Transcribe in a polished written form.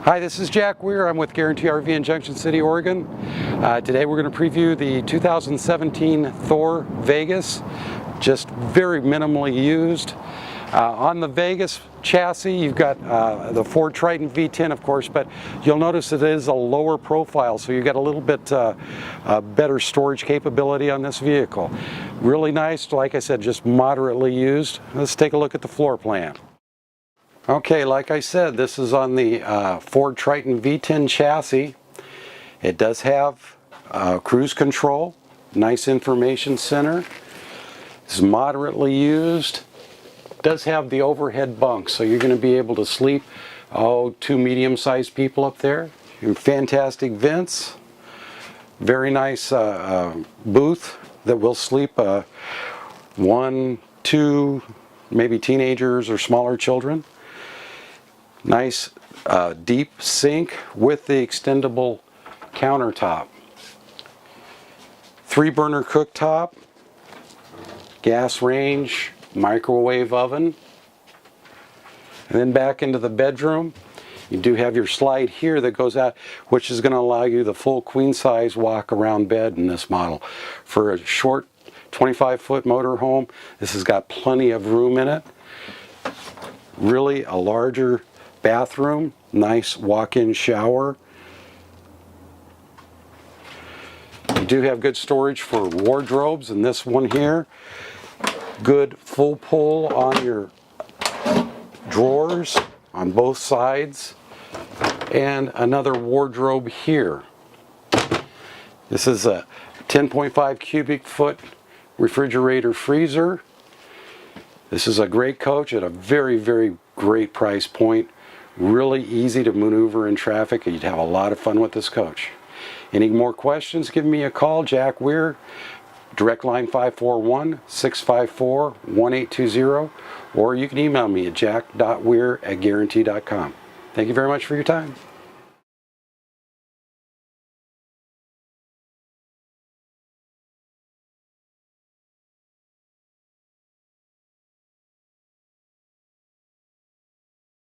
Hi, this is Jack.Weir. I'm with Guaranty RV in Junction City, Oregon. Today we're going to preview the 2017 Thor Vegas, just very minimally used. On the Vegas chassis, you've got the Ford Triton V10, of course, but you'll notice it is a lower profile, so you've got a little bit better storage capability on this vehicle. Really nice, like I said, just moderately used. Let's take a look at the floor plan. Okay, like I said, this is on the Ford Triton V10 chassis. It does have cruise control, nice information center. It's moderately used. It does have the overhead bunk, so you're going to be able to sleep two medium-sized people up there. Fantastic vents. Very nice booth that will sleep one, two, maybe teenagers or smaller children. Nice deep sink with the extendable countertop. 3-burner cooktop, gas range, microwave oven. And then back into the bedroom, you do have your slide here that goes out, which is going to allow you the full queen size walk around bed in this model. For a short 25-foot motorhome, this has got plenty of room in it. Really a larger bathroom, nice walk-in shower. You do have good storage for wardrobes in this one here. Good full pull on your drawers on both sides. And another wardrobe here. This is a 10.5 cubic foot refrigerator freezer. This is a great coach at a very, very great price point. Really easy to maneuver in traffic, and you'd have a lot of fun with this coach. Any more questions, give me a call. Jack.Weir, direct line 541-654-1820, or you can email me at jack.weir@guaranty.com. Thank you very much for your time.